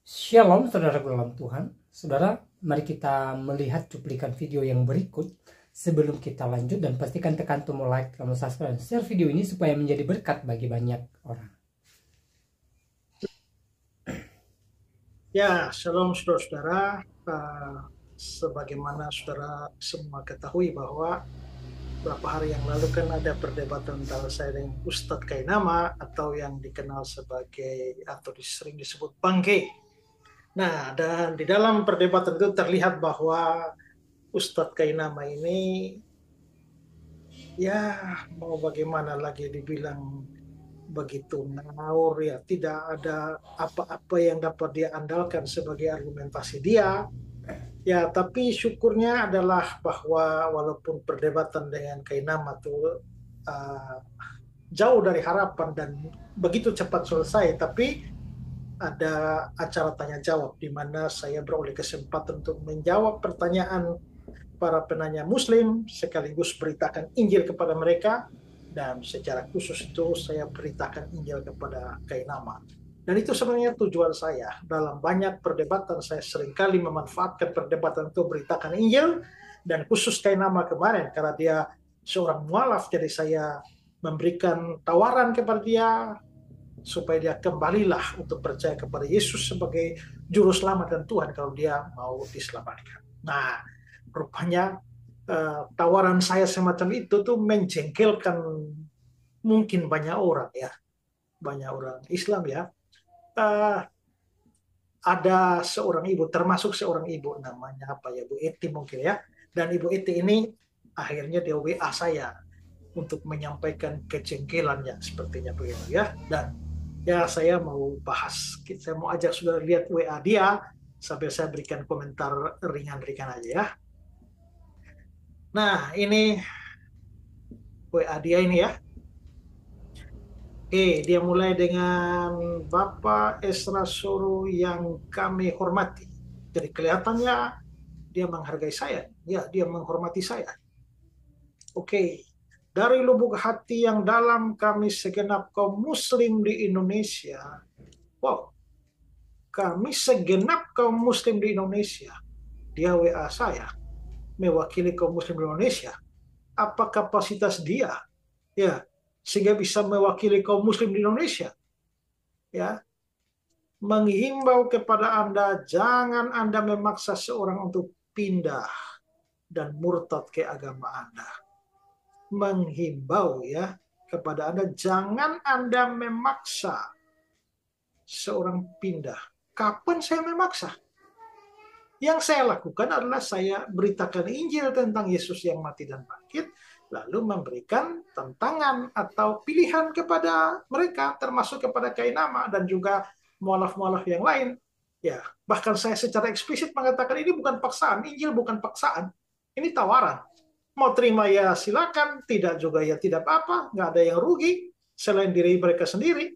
Shalom saudara dalam Tuhan. Saudara, mari kita melihat cuplikan video yang berikut. Sebelum kita lanjut, dan pastikan tekan tombol like, tombol subscribe, dan share video ini supaya menjadi berkat bagi banyak orang. Ya, shalom saudara-saudara. Sebagaimana saudara semua ketahui bahwa beberapa hari yang lalu kan ada perdebatan antara saya dengan Ustadz Kainama atau yang dikenal sebagai atau sering disebut Bangke. Nah, dan di dalam perdebatan itu terlihat bahwa Ustadz Kainama ini ya mau bagaimana lagi dibilang begitu ngawur, ya tidak ada apa-apa yang dapat dia andalkan sebagai argumentasi dia. Ya, tapi syukurnya adalah bahwa walaupun perdebatan dengan Kainama itu jauh dari harapan dan begitu cepat selesai, tapi ada acara tanya jawab di mana saya beroleh kesempatan untuk menjawab pertanyaan para penanya Muslim sekaligus beritakan Injil kepada mereka, dan secara khusus itu saya beritakan Injil kepada Kainama. Dan itu sebenarnya tujuan saya. Dalam banyak perdebatan saya seringkali memanfaatkan perdebatan itu beritakan Injil, dan khusus Kainama kemarin karena dia seorang mualaf, jadi saya memberikan tawaran kepada dia supaya dia kembalilah untuk percaya kepada Yesus sebagai juru selamat dan Tuhan kalau dia mau diselamatkan. Nah, rupanya tawaran saya semacam itu tuh menjengkelkan mungkin banyak orang ya, banyak orang Islam ya. Ada seorang ibu, termasuk seorang ibu namanya apa ya, Bu Eti mungkin ya. Dan Ibu Eti ini akhirnya dia WA saya untuk menyampaikan kejengkelannya sepertinya begitu ya. Dan ya saya mau bahas, saya mau ajak saudara lihat WA dia sambil saya berikan komentar ringan-ringan aja ya. Nah, ini WA dia ini ya. Dia mulai dengan Bapak Esra Soro yang kami hormati. Jadi kelihatannya dia menghargai saya. Ya, dia menghormati saya. Dari lubuk hati yang dalam kami segenap kaum muslim di Indonesia. Wow, kami segenap kaum muslim di Indonesia. Dia WA saya, mewakili kaum muslim di Indonesia. Apa kapasitas dia? Ya, sehingga bisa mewakili kaum muslim di Indonesia. Ya, menghimbau kepada Anda, jangan Anda memaksa seorang untuk pindah dan murtad ke agama Anda. Menghimbau ya kepada Anda, jangan Anda memaksa seorang pindah. Kapan saya memaksa? Yang saya lakukan adalah saya beritakan Injil tentang Yesus yang mati dan bangkit, lalu memberikan tantangan atau pilihan kepada mereka, termasuk kepada Kainama dan juga mualaf-mualaf yang lain. Ya, bahkan saya secara eksplisit mengatakan ini bukan paksaan, Injil bukan paksaan, ini tawaran. Mau terima ya silakan, tidak juga ya tidak apa-apa, nggak ada yang rugi selain diri mereka sendiri.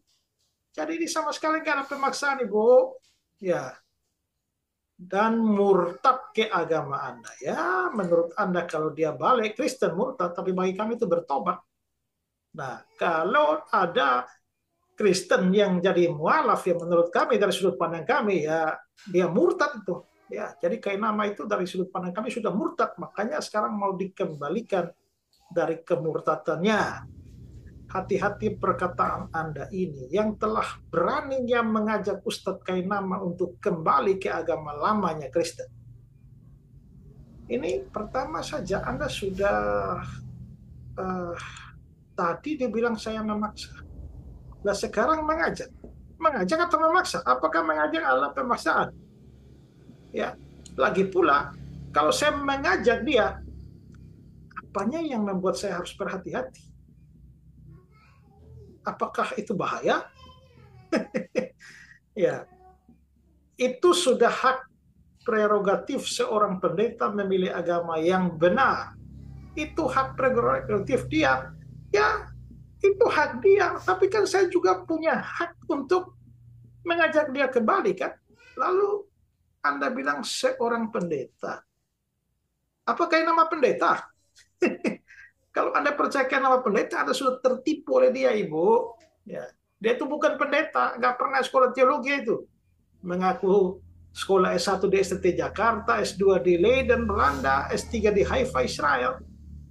Jadi ini sama sekali nggak ada pemaksaan, Ibu. Ya, dan murtad ke agama Anda. Ya, menurut Anda kalau dia balik Kristen murtad, tapi bagi kami itu bertobat. Nah, kalau ada Kristen yang jadi mualaf, yang menurut kami dari sudut pandang kami ya dia murtad itu. Ya, jadi Kainama itu dari sudut pandang kami sudah murtad, makanya sekarang mau dikembalikan dari kemurtadannya. Hati-hati perkataan Anda ini yang telah beraninya mengajak Ustadz Kainama untuk kembali ke agama lamanya Kristen. Ini pertama saja Anda sudah tadi dibilang saya memaksa. Nah, sekarang mengajak. Mengajak atau memaksa? Apakah mengajak adalah pemaksaan? Ya, lagi pula kalau saya mengajak dia, apanya yang membuat saya harus berhati-hati? Apakah itu bahaya? Ya, itu sudah hak prerogatif seorang pendeta memilih agama yang benar. Itu hak prerogatif dia. Ya, itu hak dia. Tapi kan saya juga punya hak untuk mengajak dia kembali kan. Lalu Anda bilang seorang pendeta. Apakah nama pendeta? Kalau Anda percayakan nama pendeta, Anda sudah tertipu oleh dia, Ibu. Ya, dia itu bukan pendeta, nggak pernah sekolah teologi itu. mengaku sekolah S1 di STT Jakarta, S2 di Leiden, Belanda, S3 di Haifa, Israel.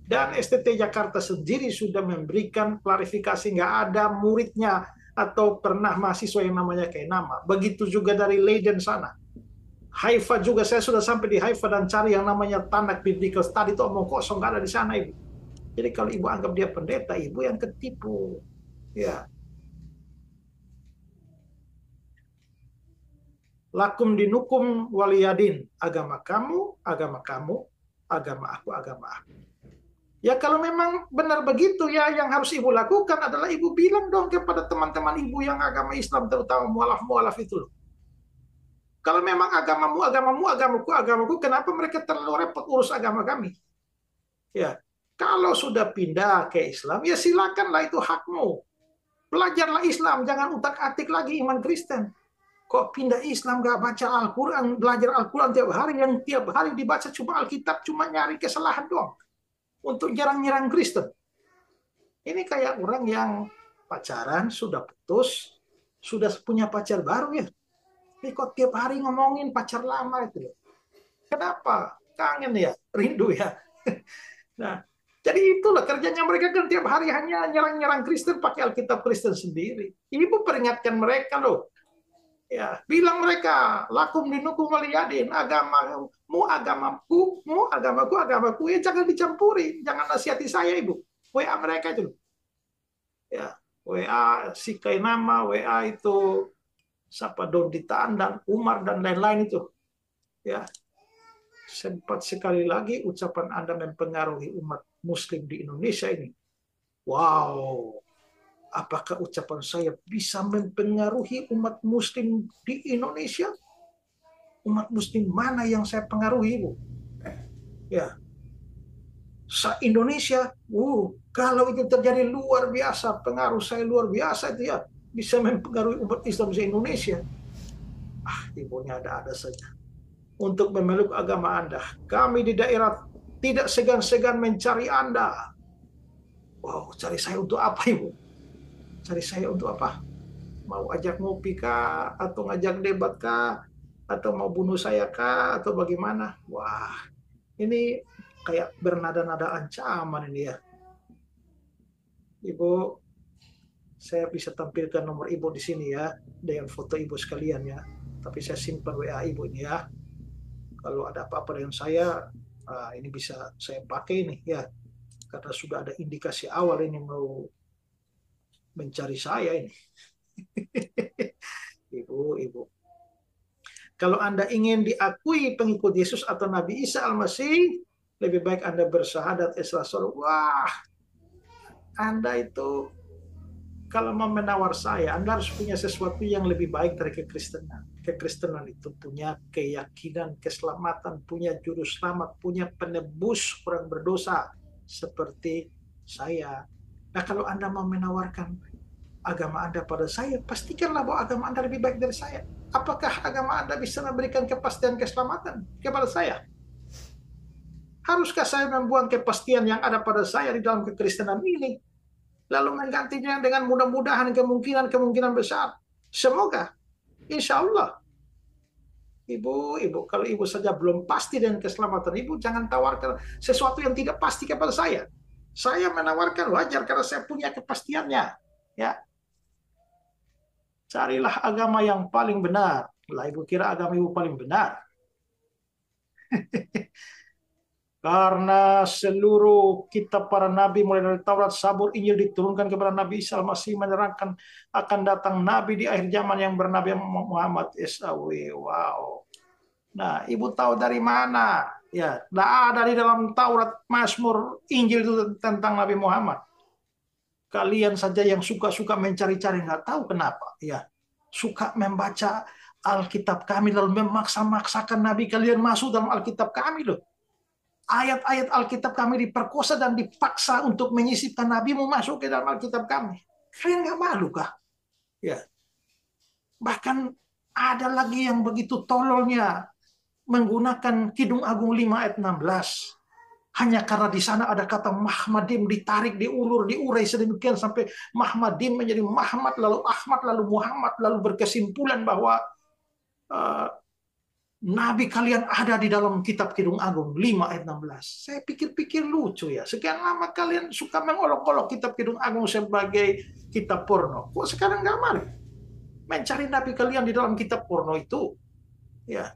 Dan STT Jakarta sendiri sudah memberikan klarifikasi nggak ada muridnya atau pernah mahasiswa yang namanya kayak nama. Begitu juga dari Leiden sana. Haifa juga, saya sudah sampai di Haifa dan cari yang namanya Tanakh Biblical Study, itu omong kosong, nggak ada di sana, Ibu. Jadi kalau Ibu anggap dia pendeta, Ibu yang ketipu. Ya. Lakum dinukum waliyadin. Agama kamu, agama kamu, agama aku, agama aku. Ya kalau memang benar begitu ya, yang harus Ibu lakukan adalah Ibu bilang dong kepada teman-teman Ibu yang agama Islam, terutama mualaf-mualaf itu loh. Kalau memang agamamu, agamamu, agamaku, agamaku, kenapa mereka terlalu repot urus agama kami? Ya, kalau sudah pindah ke Islam, ya silakanlah, itu hakmu. Belajarlah Islam, jangan utak-atik lagi iman Kristen. Kok pindah Islam gak baca Al-Quran, belajar Al-Quran tiap hari, yang tiap hari dibaca cuma Alkitab, cuma nyari kesalahan doang. Untuk nyerang-nyerang Kristen. Ini kayak orang yang pacaran, sudah putus, sudah punya pacar baru ya. Ini kok tiap hari ngomongin pacar lama itu. Kenapa? Kangen ya? Rindu ya? Nah, jadi itulah kerjanya mereka kan tiap hari hanya nyerang-nyerang Kristen pakai Alkitab Kristen sendiri. Ibu peringatkan mereka loh. Ya, bilang mereka, lakum dinukum waliyadin, agamamu, agamaku, agamaku, agamaku. Ya jangan dicampuri, jangan nasihati saya, Ibu. WA mereka itu. Ya, WA si Kainama, WA itu siapa Donditaan dan Umar dan lain-lain itu. Ya. Sempat sekali lagi ucapan Anda mempengaruhi umat muslim di Indonesia ini. Wow. Apakah ucapan saya bisa mempengaruhi umat muslim di Indonesia? Umat muslim mana yang saya pengaruhi, Bu? Ya. Se-Indonesia, kalau itu terjadi luar biasa, pengaruh saya luar biasa itu ya. Bisa mempengaruhi umat Islam di Indonesia. Ibunya ada-ada saja. Untuk memeluk agama Anda. Kami di daerah tidak segan-segan mencari Anda. Wow, cari saya untuk apa, Ibu? Cari saya untuk apa? Mau ajak ngopi kah? Atau ngajak debat kah? Atau mau bunuh saya kah? Atau bagaimana? Wah, ini kayak bernada-nada ancaman ini ya. Ibu, saya bisa tampilkan nomor Ibu di sini ya, dengan foto Ibu sekalian ya. Tapi saya simpan WA Ibu ini ya. Kalau ada apa-apa dengan saya, ini bisa saya pakai nih ya. Karena sudah ada indikasi awal ini mau mencari saya ini. Ibu. Kalau Anda ingin diakui pengikut Yesus atau Nabi Isa Al-Masih, lebih baik Anda bersyahadat Islam. Wah, Anda itu kalau mau menawar saya, Anda harus punya sesuatu yang lebih baik dari kekristenan. Kekristenan itu punya keyakinan, keselamatan, punya juru selamat, punya penebus orang berdosa seperti saya. Nah, kalau Anda mau menawarkan agama Anda pada saya, pastikanlah bahwa agama Anda lebih baik dari saya. Apakah agama Anda bisa memberikan kepastian keselamatan kepada saya? Haruskah saya membuang kepastian yang ada pada saya di dalam kekristenan ini, lalu menggantinya dengan mudah-mudahan kemungkinan besar? Semoga, insya Allah. Ibu, kalau Ibu saja belum pasti dengan keselamatan Ibu, jangan tawarkan sesuatu yang tidak pasti kepada saya. Saya menawarkan wajar karena saya punya kepastiannya. Ya, carilah agama yang paling benar. Lah, Ibu kira agama Ibu paling benar? Karena seluruh kitab para nabi mulai dari Taurat, Zabur, Injil diturunkan kepada Nabi Isa Al-Masih, menerangkan akan datang nabi di akhir zaman yang bernama Muhammad SAW. Wow. Nah, Ibu tahu dari mana? Ya, tidak ada di dalam Taurat, Mazmur, Injil itu tentang Nabi Muhammad. Kalian saja yang suka-suka mencari-cari, nggak tahu kenapa. Ya, suka membaca Alkitab kami lalu memaksa-maksakan Nabi kalian masuk dalam Alkitab kami loh. Ayat-ayat Alkitab kami diperkosa dan dipaksa untuk menyisipkan Nabimu masuk ke dalam Alkitab kami. Kalian nggak malu kah? Ya. Bahkan ada lagi yang begitu tololnya menggunakan Kidung Agung 5 ayat 16. Hanya karena di sana ada kata Mahmadim, ditarik, diulur, diurai sedemikian sampai Mahmadim menjadi Muhammad, lalu Ahmad, lalu Muhammad, lalu berkesimpulan bahwa Nabi kalian ada di dalam kitab Kidung Agung 5 ayat 16. Saya pikir-pikir lucu ya. Sekian lama kalian suka mengolok-olok kitab Kidung Agung sebagai kitab porno. Kok sekarang nggak mau mencari Nabi kalian di dalam kitab porno itu? Ya,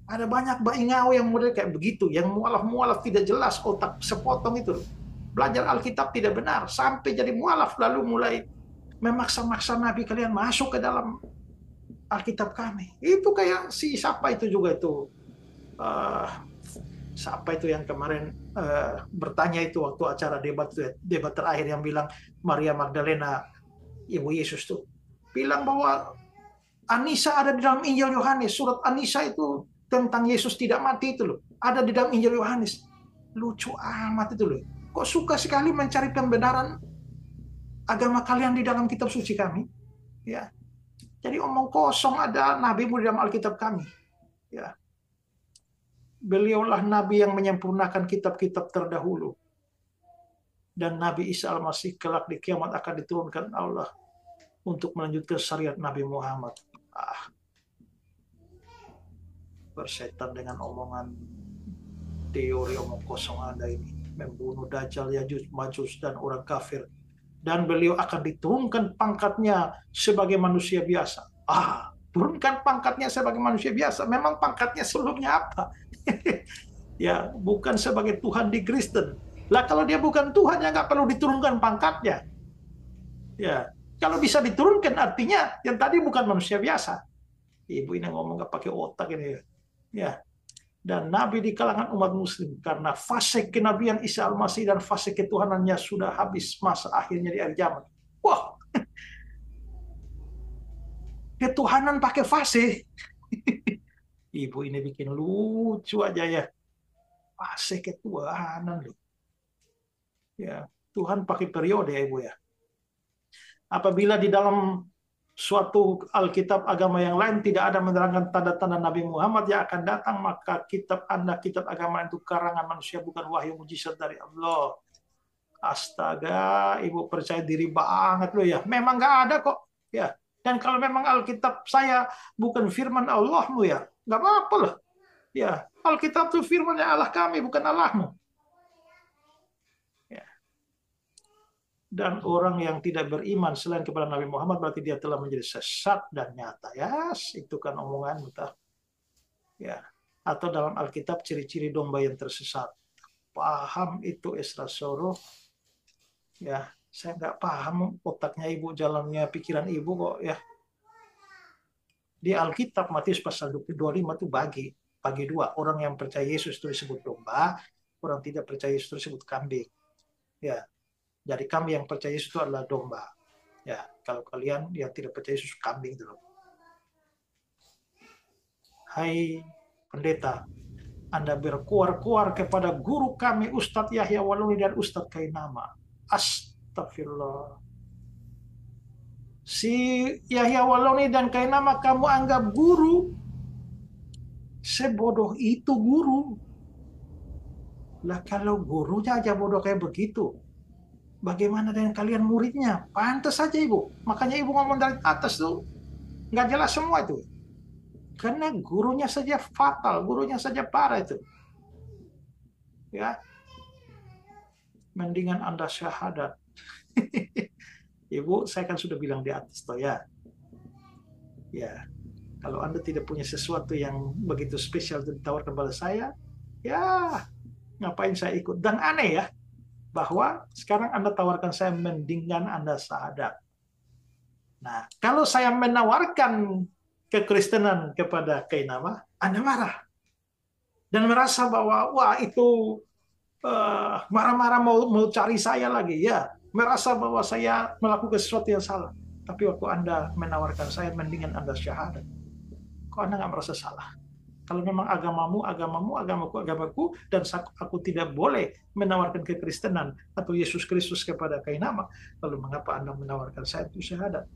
ada banyak baingau yang model kayak begitu, yang mualaf-mualaf tidak jelas, otak sepotong itu. Belajar Alkitab tidak benar, sampai jadi mualaf, lalu mulai memaksa-maksa Nabi kalian masuk ke dalam Alkitab kami. Itu kayak si siapa itu juga itu. Siapa itu yang kemarin bertanya itu waktu acara debat terakhir yang bilang Maria Magdalena, Ibu Yesus tuh. Bilang bahwa Anisa ada di dalam Injil Yohanes. Surat Anisa itu tentang Yesus tidak mati itu loh. Ada di dalam Injil Yohanes. Lucu amat itu loh. Kok suka sekali mencari pembenaran agama kalian di dalam kitab suci kami? Ya. Jadi omong kosong, ada nabimu di dalam Alkitab kami. Ya. Beliaulah nabi yang menyempurnakan kitab-kitab terdahulu. Dan Nabi Isa Al-Masih kelak di kiamat akan diturunkan Allah untuk melanjutkan syariat Nabi Muhammad. Bersetan dengan omongan teori omong kosong Anda ini. Membunuh Dajjal, Yajuj, Majus, dan orang kafir. Dan beliau akan diturunkan pangkatnya sebagai manusia biasa. Turunkan pangkatnya sebagai manusia biasa. Memang pangkatnya sebelumnya apa? Ya, bukan sebagai Tuhan di Kristen. Lah kalau dia bukan Tuhan, ya nggak perlu diturunkan pangkatnya. Ya, kalau bisa diturunkan artinya yang tadi bukan manusia biasa. Ibu ini ngomong nggak pakai otak ini. Ya. Dan Nabi di kalangan umat muslim, karena fase kenabian Isa Al-Masih dan fase ketuhanannya sudah habis, masa akhirnya di akhir zaman. Wah, ketuhanan pakai fase. Ibu ini bikin lucu aja ya. Fase ketuhanan loh. Ya, Tuhan pakai periode ya Ibu ya. Apabila di dalam suatu Alkitab agama yang lain tidak ada menerangkan tanda-tanda Nabi Muhammad yang akan datang, maka kitab Anda, kitab agama itu karangan manusia, bukan wahyu mujizat dari Allah. Astaga, Ibu percaya diri banget loh ya. Memang nggak ada kok. Ya. Dan kalau memang Alkitab saya bukan firman Allahmu ya, nggak apa-apa loh. Ya, Alkitab itu firman Allah kami, bukan Allahmu. Dan orang yang tidak beriman selain kepada Nabi Muhammad berarti dia telah menjadi sesat dan nyata. Ya, itu kan omongan mudah. Ya, atau dalam Alkitab ciri-ciri domba yang tersesat. Paham itu Esra Soro? Ya, saya nggak paham otaknya Ibu, jalannya pikiran Ibu kok ya. Di Alkitab Matius pasal 25 itu bagi dua. Orang yang percaya Yesus itu disebut domba, orang tidak percaya Yesus itu disebut kambing. Ya. Jadi kami yang percaya Yesus itu adalah domba. Ya, kalau kalian yang tidak percaya Yesus kambing dulu. Hai pendeta, Anda berkuar-kuar kepada guru kami Ustadz Yahya Waluni dan Ustadz Kainama. Astagfirullah. Si Yahya Waluni dan Kainama kamu anggap guru. Sebodoh itu guru. Lah kalau gurunya aja bodoh kayak begitu, bagaimana dengan kalian muridnya? Pantas saja Ibu. Makanya Ibu ngomong dari atas tuh nggak jelas semua itu. Karena gurunya saja fatal, gurunya saja parah itu. Ya, mendingan Anda syahadat. Ibu, saya kan sudah bilang di atas toh ya. Ya, kalau Anda tidak punya sesuatu yang begitu spesial untuk ditawarkan kepada saya, ya ngapain saya ikut? Dan aneh ya, bahwa sekarang Anda tawarkan saya mendingan Anda syahadat. Nah, kalau saya menawarkan kekristenan kepada Kainama, Anda marah. Dan merasa bahwa, wah itu marah-marah mau cari saya lagi. Ya, merasa bahwa saya melakukan sesuatu yang salah. Tapi waktu Anda menawarkan saya, mendingan Anda syahadat. Kok Anda nggak merasa salah? Kalau memang agamamu, agamaku, dan aku tidak boleh menawarkan kekristenan atau Yesus Kristus kepada Kainama, lalu mengapa Anda menawarkan saya itu syahadat?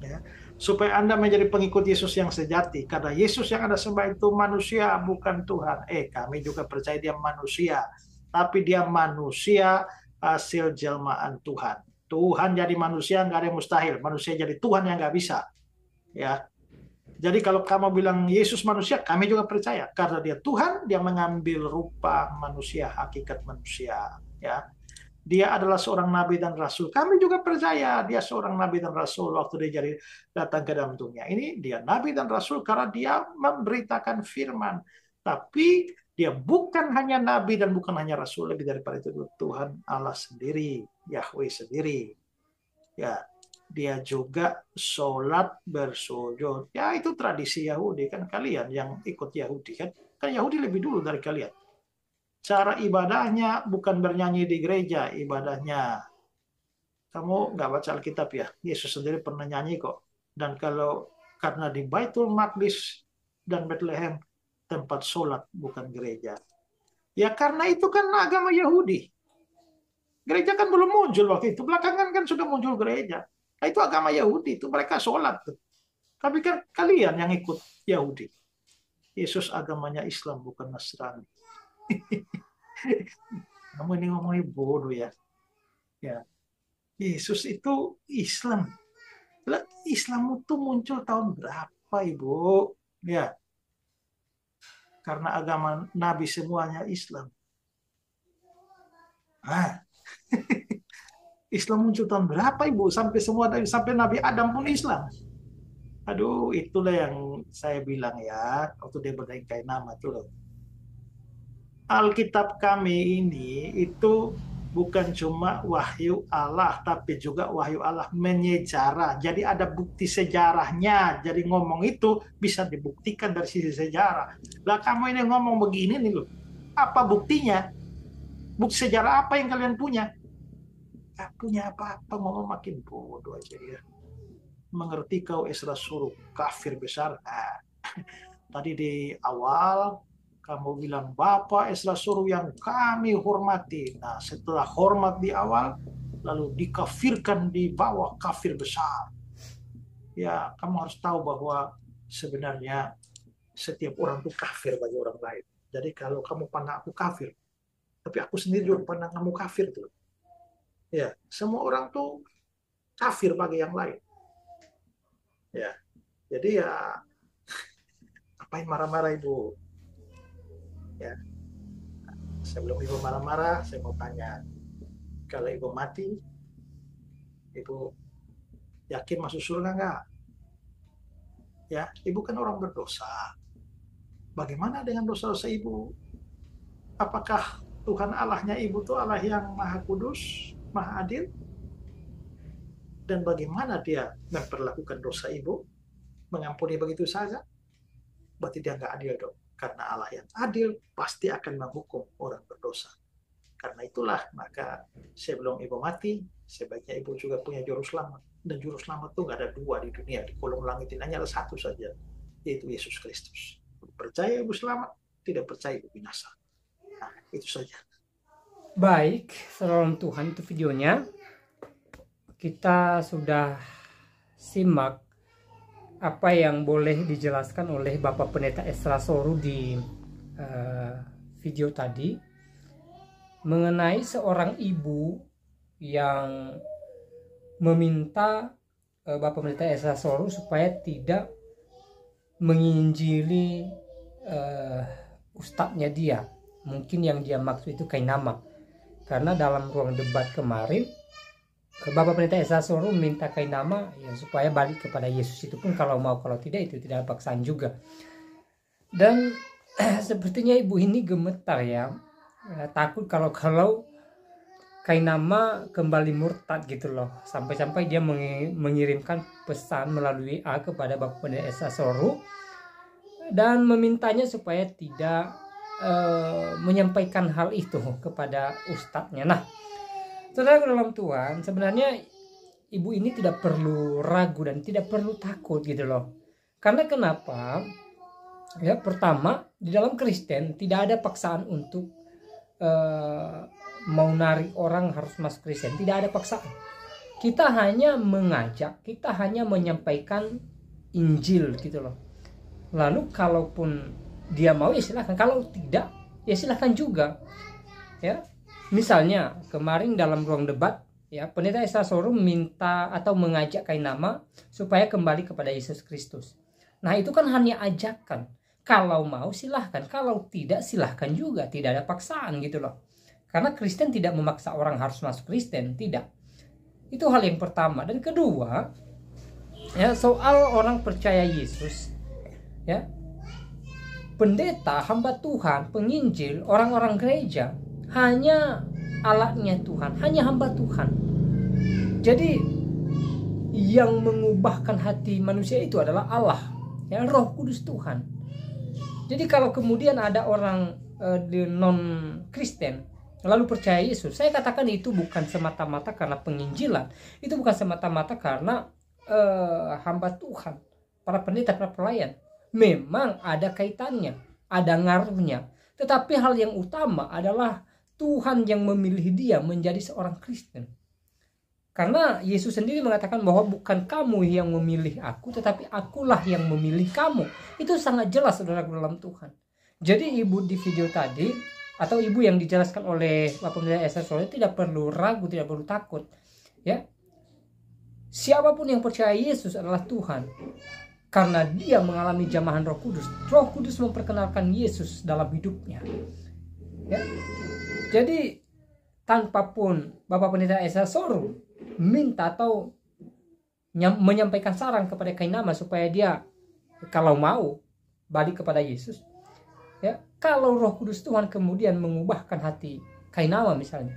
Ya, supaya Anda menjadi pengikut Yesus yang sejati. Karena Yesus yang Anda sembah itu manusia, bukan Tuhan. Kami juga percaya dia manusia, tapi dia manusia hasil jelmaan Tuhan. Tuhan jadi manusia nggak ada yang mustahil. Manusia jadi Tuhan yang nggak bisa. Ya. Jadi kalau kamu bilang Yesus manusia, kami juga percaya karena dia Tuhan, dia mengambil rupa manusia, hakikat manusia, ya. Dia adalah seorang nabi dan rasul. Kami juga percaya dia seorang nabi dan rasul waktu dia jadi datang ke dalam dunia. Ini dia nabi dan rasul karena dia memberitakan firman. Tapi dia bukan hanya nabi dan bukan hanya rasul, lebih daripada itu Tuhan Allah sendiri, Yahweh sendiri. Ya, dia juga sholat bersujud. Ya, itu tradisi Yahudi kan, kalian yang ikut Yahudi kan. Kan Yahudi lebih dulu dari kalian. Cara ibadahnya bukan bernyanyi di gereja, ibadahnya. Kamu nggak baca Alkitab ya? Yesus sendiri pernah nyanyi kok. Dan karena di Baitul Maqdis dan Bethlehem tempat sholat bukan gereja. Ya karena itu kan agama Yahudi. Gereja kan belum muncul waktu itu. Belakangan kan sudah muncul gereja. Nah, itu agama Yahudi, itu mereka sholat tuh. Tapi kan kalian yang ikut Yahudi. Yesus agamanya Islam bukan Nasrani. Kamu ini ngomongnya bodoh ya. Ya, Yesus itu Islam. Islam itu muncul tahun berapa, Ibu? Ya, karena agama Nabi semuanya Islam. Islam muncul tahun berapa, Ibu? Sampai Nabi Adam pun Islam. Aduh, itulah yang saya bilang ya, waktu dia berdengkai nama tuh loh. Alkitab kami ini itu bukan cuma wahyu Allah, tapi juga wahyu Allah menyejarah. Jadi ada bukti sejarahnya. Jadi ngomong itu bisa dibuktikan dari sisi sejarah. Lah kamu ini ngomong begini nih loh. Apa buktinya? Bukti sejarah apa yang kalian punya? Gak punya apa-apa, ngomong makin bodoh aja ya. Mengerti kau Esra suruh kafir besar. Nah, tadi di awal kamu bilang Bapak Esra suruh yang kami hormati. Nah, setelah hormat di awal, lalu dikafirkan di bawah, kafir besar. Ya, kamu harus tahu bahwa sebenarnya setiap orang itu kafir bagi orang lain. Jadi kalau kamu pandang aku kafir, tapi aku sendiri juga pandang kamu kafir tuh. Ya, semua orang tuh kafir bagi yang lain. Ya, jadi ya ngapain marah-marah Ibu? Ya, sebelum Ibu marah-marah, saya mau tanya, kalau Ibu mati, Ibu yakin masuk surga nggak? Ya, Ibu kan orang berdosa. Bagaimana dengan dosa-dosa Ibu? Apakah Tuhan Allahnya Ibu itu Allah yang Maha Kudus, Maha Adil? Dan bagaimana dia memperlakukan dosa Ibu? Mengampuni begitu saja? Berarti dia nggak adil dong. Karena Allah yang adil pasti akan menghukum orang berdosa. Karena itulah, maka sebelum Ibu mati, sebaiknya Ibu juga punya juru selamat. Dan juru selamat itu nggak ada dua di dunia. Di kolong langit ini hanya ada satu saja, yaitu Yesus Kristus. Percaya Ibu selamat, tidak percaya Ibu binasa. Nah, itu saja. Baik, salam Tuhan, itu videonya. Kita sudah simak apa yang boleh dijelaskan oleh Bapak Pendeta Esra Soru di video tadi mengenai seorang ibu yang meminta Bapak Pendeta Esra Soru supaya tidak menginjili ustadznya dia. Mungkin yang dia maksud itu Kainama, karena dalam ruang debat kemarin Bapak Pendeta Esra Soru minta Kainama ya, supaya balik kepada Yesus. Itu pun kalau mau, kalau tidak itu tidak paksaan juga. Dan sepertinya ibu ini gemetar ya, takut kalau Kainama kembali murtad gitu loh. Sampai-sampai dia mengirimkan pesan melalui WA kepada Bapak Pendeta Esra Soru dan memintanya supaya tidak menyampaikan hal itu kepada ustadznya. Nah, saudara dalam Tuhan, sebenarnya ibu ini tidak perlu ragu dan tidak perlu takut gitu loh. Karena kenapa? Ya, pertama, di dalam Kristen tidak ada paksaan untuk mau narik orang harus masuk Kristen. Tidak ada paksaan. Kita hanya mengajak, kita hanya menyampaikan Injil gitu loh. Lalu kalaupun dia mau ya silahkan, kalau tidak ya silahkan juga. Ya. Misalnya kemarin dalam ruang debat ya, Pendeta Esra Soru minta atau mengajak Kainama supaya kembali kepada Yesus Kristus. Nah itu kan hanya ajakan. Kalau mau silahkan, kalau tidak silahkan juga. Tidak ada paksaan gitu loh. Karena Kristen tidak memaksa orang harus masuk Kristen, tidak. Itu hal yang pertama. Dan kedua, ya, soal orang percaya Yesus, ya, pendeta, hamba Tuhan, penginjil, orang-orang gereja hanya alatnya Tuhan, hanya hamba Tuhan. Jadi yang mengubahkan hati manusia itu adalah Allah, ya, Roh Kudus Tuhan. Jadi kalau kemudian ada orang non Kristen lalu percaya Yesus, saya katakan itu bukan semata-mata karena penginjilan, itu bukan semata-mata karena hamba Tuhan, para pendeta, para pelayan. Memang ada kaitannya, ada ngaruhnya. Tetapi hal yang utama adalah Tuhan yang memilih dia menjadi seorang Kristen. Karena Yesus sendiri mengatakan bahwa bukan kamu yang memilih aku, tetapi akulah yang memilih kamu. Itu sangat jelas, saudara, dalam Tuhan. Jadi ibu di video tadi, atau ibu yang dijelaskan oleh Bapak Pendeta Esther Soleh, tidak perlu ragu, tidak perlu takut. Ya, siapapun yang percaya Yesus adalah Tuhan. Karena dia mengalami jamahan Roh Kudus. Roh Kudus memperkenalkan Yesus dalam hidupnya. Ya. Jadi tanpa pun Bapak Pendeta Esther Soleh minta atau menyampaikan saran kepada Kainama supaya dia kalau mau balik kepada Yesus, ya, kalau Roh Kudus Tuhan kemudian mengubahkan hati Kainama misalnya,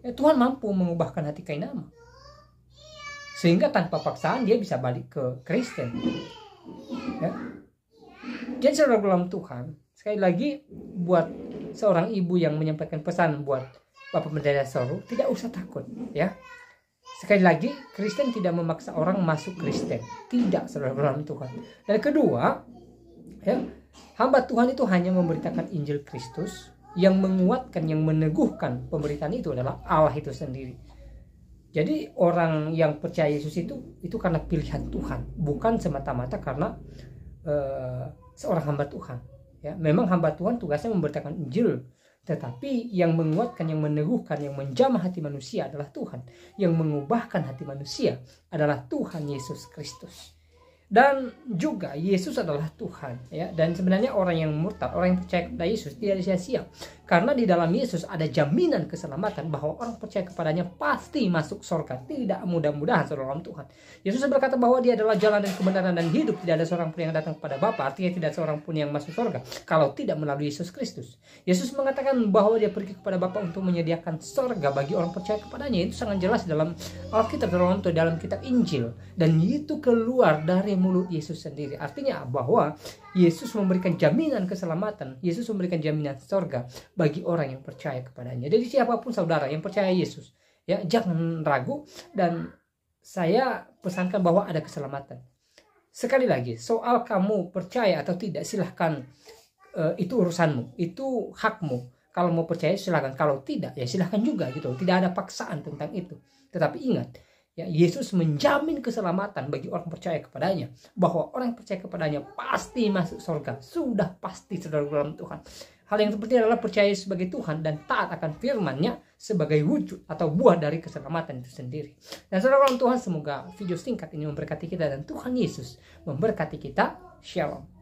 ya, Tuhan mampu mengubahkan hati Kainama sehingga tanpa paksaan dia bisa balik ke Kristen, ya. Jadi saudara dalam Tuhan, sekali lagi buat seorang ibu yang menyampaikan pesan buat Bapak Pendeta Soru, tidak usah takut, ya. Sekali lagi, Kristen tidak memaksa orang masuk Kristen. Tidak, saudara dalam Tuhan. Dan kedua, ya, hamba Tuhan itu hanya memberitakan Injil Kristus. Yang menguatkan, yang meneguhkan pemberitaan itu adalah Allah itu sendiri. Jadi orang yang percaya Yesus itu karena pilihan Tuhan, bukan semata-mata karena seorang hamba Tuhan. Ya, memang hamba Tuhan tugasnya memberitakan Injil. Tetapi yang menguatkan, yang meneguhkan, yang menjamah hati manusia adalah Tuhan. Yang mengubahkan hati manusia adalah Tuhan Yesus Kristus. Dan juga Yesus adalah Tuhan, ya. Dan sebenarnya orang yang murtad, orang yang percaya kepada Yesus tidak sia-sia, karena di dalam Yesus ada jaminan keselamatan bahwa orang percaya kepadanya pasti masuk surga. Tidak mudah-mudahan, saudara dalam Tuhan. Yesus berkata bahwa dia adalah jalan dan kebenaran dan hidup. Tidak ada seorang pun yang datang kepada Bapa, artinya tidak seorang pun yang masuk surga kalau tidak melalui Yesus Kristus. Yesus mengatakan bahwa dia pergi kepada Bapa untuk menyediakan surga bagi orang percaya kepadanya. Itu sangat jelas dalam Alkitab, dalam kitab Injil, dan itu keluar dari mulut Yesus sendiri. Artinya bahwa Yesus memberikan jaminan keselamatan, Yesus memberikan jaminan surga bagi orang yang percaya kepadanya. Jadi siapapun saudara yang percaya Yesus, ya, jangan ragu, dan saya pesankan bahwa ada keselamatan. Sekali lagi, soal kamu percaya atau tidak, silahkan, itu urusanmu, itu hakmu. Kalau mau percaya silahkan, kalau tidak ya silahkan juga gitu. Tidak ada paksaan tentang itu. Tetapi ingat, ya, Yesus menjamin keselamatan bagi orang percaya kepadanya, bahwa orang yang percaya kepadanya pasti masuk surga. Sudah pasti, saudara dalam Tuhan. Hal yang seperti adalah percaya sebagai Tuhan dan taat akan firman-Nya sebagai wujud atau buah dari keselamatan itu sendiri. Dan saudara dalam Tuhan, semoga video singkat ini memberkati kita dan Tuhan Yesus memberkati kita. Shalom.